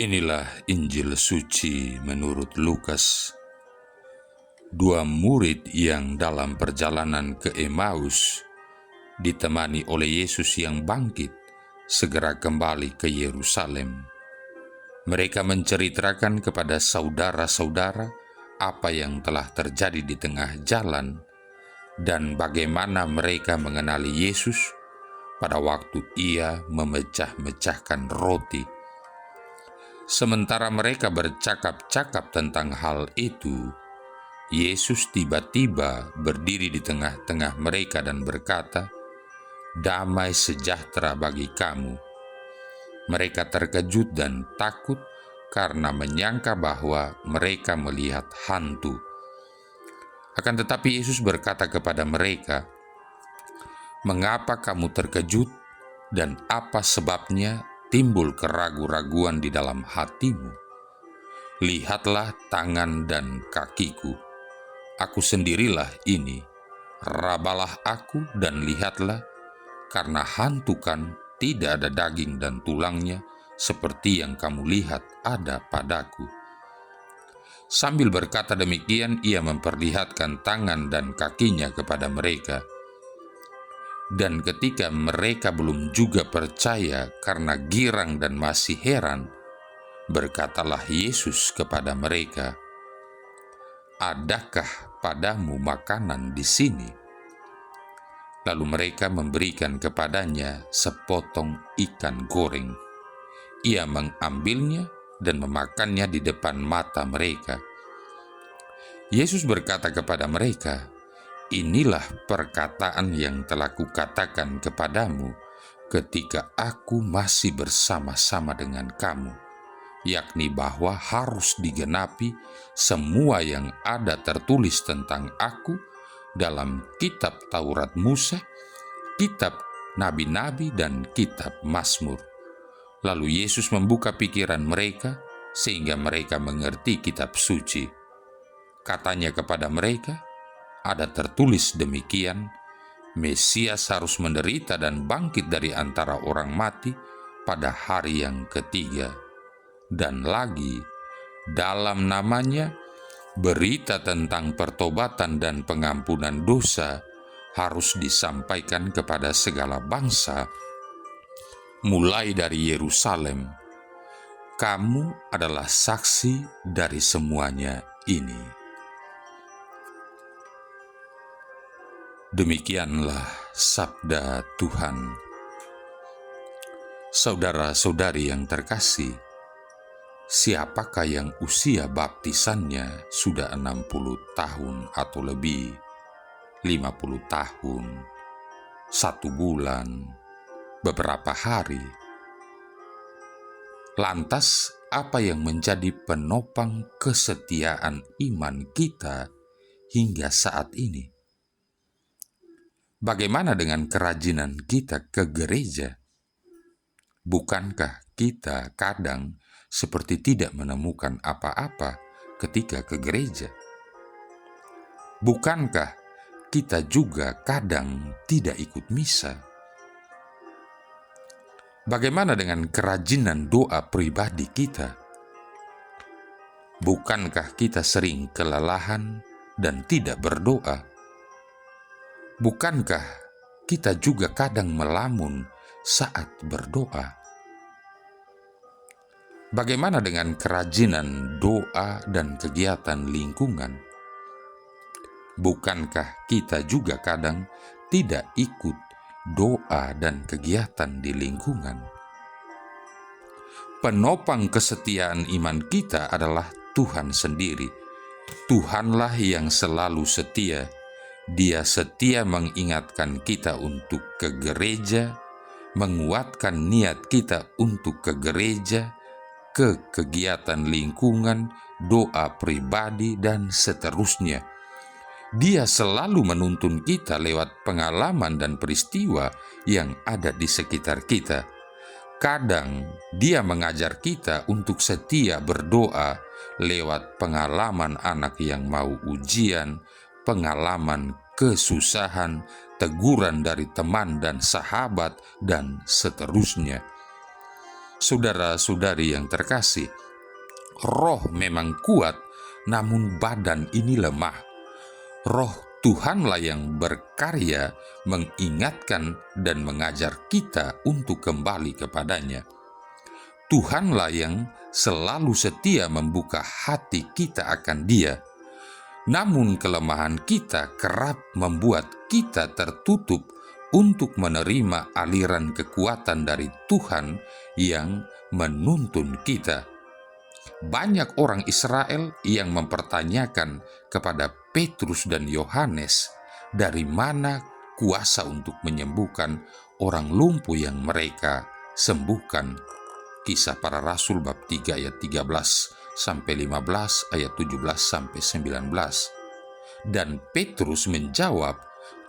Inilah Injil suci menurut Lukas. Dua murid yang dalam perjalanan ke Emmaus, ditemani oleh Yesus yang bangkit, segera kembali ke Yerusalem. Mereka menceritakan kepada saudara-saudara apa yang telah terjadi di tengah jalan dan bagaimana mereka mengenali Yesus pada waktu Ia memecah-mecahkan roti. Sementara mereka bercakap-cakap tentang hal itu, Yesus tiba-tiba berdiri di tengah-tengah mereka dan berkata, "Damai sejahtera bagi kamu." Mereka terkejut dan takut karena menyangka bahwa mereka melihat hantu. Akan tetapi Yesus berkata kepada mereka, "Mengapa kamu terkejut dan apa sebabnya timbul keraguan-raguan di dalam hatimu? Lihatlah tangan dan kakiku. Aku sendirilah ini. Rabalah aku dan lihatlah, karena hantu kan tidak ada daging dan tulangnya seperti yang kamu lihat ada padaku." Sambil berkata demikian, Ia memperlihatkan tangan dan kakinya kepada mereka. Dan ketika mereka belum juga percaya karena girang dan masih heran, berkatalah Yesus kepada mereka, "Adakah padamu makanan di sini?" Lalu mereka memberikan kepadanya sepotong ikan goreng. Ia mengambilnya dan memakannya di depan mata mereka. Yesus berkata kepada mereka, "Inilah perkataan yang telah kukatakan kepadamu ketika aku masih bersama-sama dengan kamu, yakni bahwa harus digenapi semua yang ada tertulis tentang aku dalam kitab Taurat Musa, kitab Nabi-Nabi, dan kitab Mazmur." Lalu Yesus membuka pikiran mereka sehingga mereka mengerti kitab suci. Katanya kepada mereka, "Ada tertulis demikian, Mesias harus menderita dan bangkit dari antara orang mati pada hari yang ketiga. Dan lagi, dalam namanya, berita tentang pertobatan dan pengampunan dosa harus disampaikan kepada segala bangsa, mulai dari Yerusalem. Kamu adalah saksi dari semuanya ini." Demikianlah sabda Tuhan. Saudara-saudari yang terkasih, siapakah yang usia baptisannya sudah 60 tahun atau lebih, 50 tahun, 1 bulan, beberapa hari? Lantas, apa yang menjadi penopang kesetiaan iman kita hingga saat ini? Bagaimana dengan kerajinan kita ke gereja? Bukankah kita kadang seperti tidak menemukan apa-apa ketika ke gereja? Bukankah kita juga kadang tidak ikut misa? Bagaimana dengan kerajinan doa pribadi kita? Bukankah kita sering kelelahan dan tidak berdoa? Bukankah kita juga kadang melamun saat berdoa? Bagaimana dengan kerajinan doa dan kegiatan lingkungan? Bukankah kita juga kadang tidak ikut doa dan kegiatan di lingkungan? Penopang kesetiaan iman kita adalah Tuhan sendiri. Tuhanlah yang selalu setia. Dia setia mengingatkan kita untuk ke gereja, menguatkan niat kita untuk ke gereja, ke kegiatan lingkungan, doa pribadi, dan seterusnya. Dia selalu menuntun kita lewat pengalaman dan peristiwa yang ada di sekitar kita. Kadang Dia mengajar kita untuk setia berdoa lewat pengalaman anak yang mau ujian, pengalaman kesusahan, teguran dari teman dan sahabat, dan seterusnya. Saudara-saudari yang terkasih, roh memang kuat, namun badan ini lemah. Roh Tuhanlah yang berkarya mengingatkan dan mengajar kita untuk kembali kepadanya. Tuhanlah yang selalu setia membuka hati kita akan Dia. Namun kelemahan kita kerap membuat kita tertutup untuk menerima aliran kekuatan dari Tuhan yang menuntun kita. Banyak orang Israel yang mempertanyakan kepada Petrus dan Yohanes, dari mana kuasa untuk menyembuhkan orang lumpuh yang mereka sembuhkan. Kisah Para Rasul bab 3 ayat 13-15, ayat 17-19. Dan Petrus menjawab,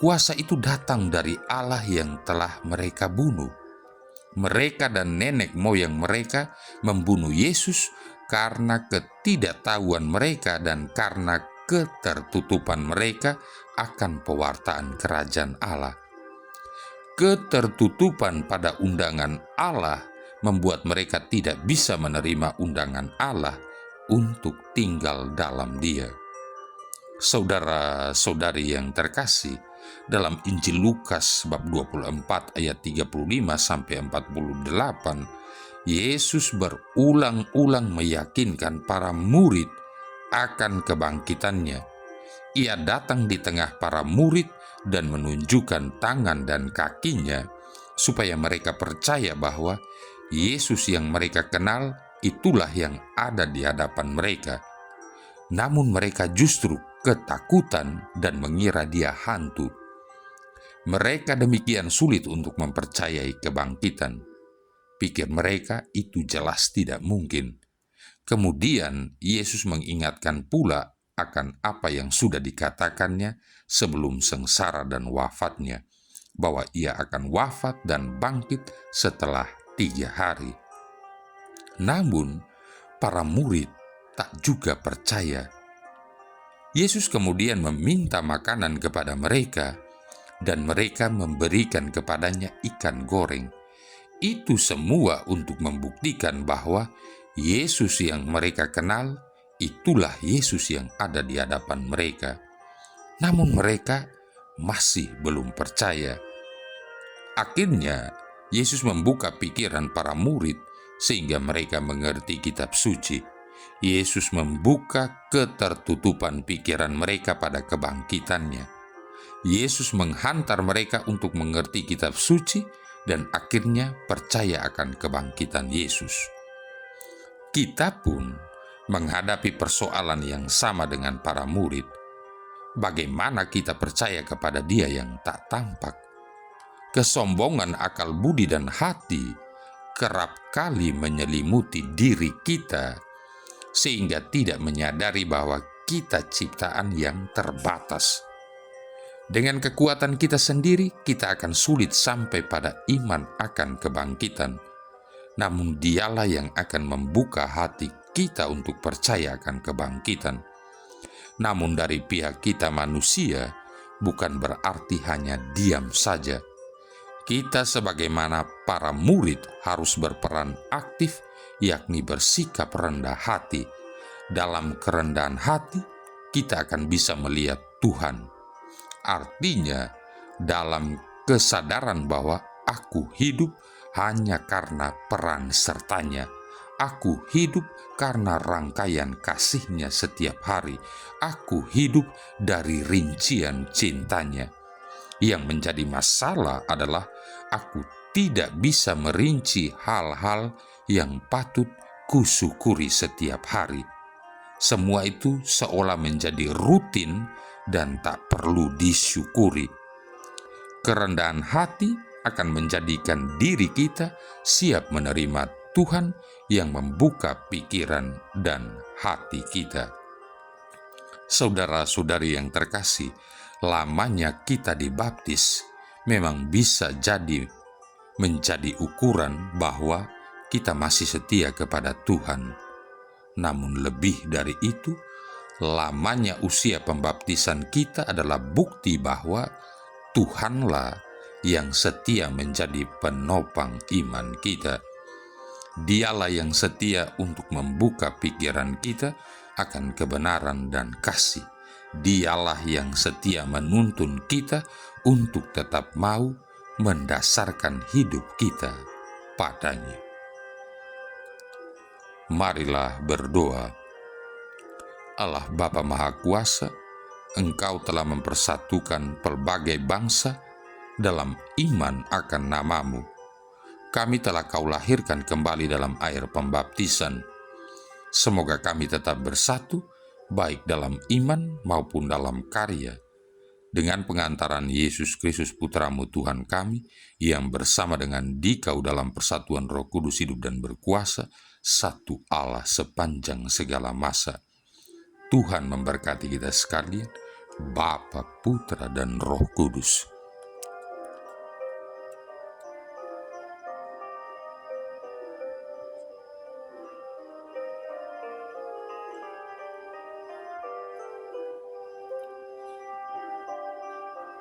kuasa itu datang dari Allah yang telah mereka bunuh. Mereka dan nenek moyang mereka membunuh Yesus karena ketidaktahuan mereka dan karena ketertutupan mereka akan pewartaan kerajaan Allah. Ketertutupan pada undangan Allah membuat mereka tidak bisa menerima undangan Allah untuk tinggal dalam Dia. Saudara-saudari yang terkasih, dalam Injil Lukas bab 24 ayat 35-48, Yesus berulang-ulang meyakinkan para murid akan kebangkitannya. Ia datang di tengah para murid dan menunjukkan tangan dan kakinya supaya mereka percaya bahwa Yesus yang mereka kenal itulah yang ada di hadapan mereka. Namun mereka justru ketakutan dan mengira Dia hantu. Mereka demikian sulit untuk mempercayai kebangkitan. Pikir mereka itu jelas tidak mungkin. Kemudian Yesus mengingatkan pula akan apa yang sudah dikatakannya sebelum sengsara dan wafatnya, bahwa Ia akan wafat dan bangkit setelah 3 hari. Namun para murid tak juga percaya. Yesus kemudian meminta makanan kepada mereka, dan mereka memberikan kepadanya ikan goreng. Itu semua untuk membuktikan bahwa Yesus yang mereka kenal itulah Yesus yang ada di hadapan mereka. Namun mereka masih belum percaya. Akhirnya Yesus membuka pikiran para murid sehingga mereka mengerti kitab suci. Yesus membuka ketertutupan pikiran mereka pada kebangkitannya. Yesus menghantar mereka untuk mengerti kitab suci dan akhirnya percaya akan kebangkitan Yesus. Kita pun menghadapi persoalan yang sama dengan para murid. Bagaimana kita percaya kepada Dia yang tak tampak? Kesombongan akal budi dan hati kerap kali menyelimuti diri kita sehingga tidak menyadari bahwa kita ciptaan yang terbatas. Dengan kekuatan kita sendiri, kita akan sulit sampai pada iman akan kebangkitan. Namun Dialah yang akan membuka hati kita untuk percaya akan kebangkitan. Namun dari pihak kita manusia, bukan berarti hanya diam saja. Kita sebagaimana para murid harus berperan aktif, yakni bersikap rendah hati. Dalam kerendahan hati, kita akan bisa melihat Tuhan. Artinya, dalam kesadaran bahwa aku hidup hanya karena peran sertanya. Aku hidup karena rangkaian kasih-Nya setiap hari. Aku hidup dari rincian cintanya. Yang menjadi masalah adalah aku tidak bisa merinci hal-hal yang patut kusyukuri setiap hari. Semua itu seolah menjadi rutin dan tak perlu disyukuri. Kerendahan hati akan menjadikan diri kita siap menerima Tuhan yang membuka pikiran dan hati kita. Saudara-saudari yang terkasih, lamanya kita dibaptis memang bisa jadi menjadi ukuran bahwa kita masih setia kepada Tuhan. Namun lebih dari itu, lamanya usia pembaptisan kita adalah bukti bahwa Tuhanlah yang setia menjadi penopang iman kita. Dialah yang setia untuk membuka pikiran kita akan kebenaran dan kasih. Dialah yang setia menuntun kita untuk tetap mau mendasarkan hidup kita padanya. Marilah berdoa. Allah Bapa Maha Kuasa, Engkau telah mempersatukan pelbagai bangsa dalam iman akan nama-Mu. Kami telah Kau lahirkan kembali dalam air pembaptisan. Semoga kami tetap bersatu, baik dalam iman maupun dalam karya, dengan pengantaran Yesus Kristus Putra-Mu Tuhan kami, yang bersama dengan Dikau dalam persatuan Roh Kudus hidup dan berkuasa, satu Allah sepanjang segala masa. Tuhan memberkati kita sekalian, Bapa, Putra, dan Roh Kudus.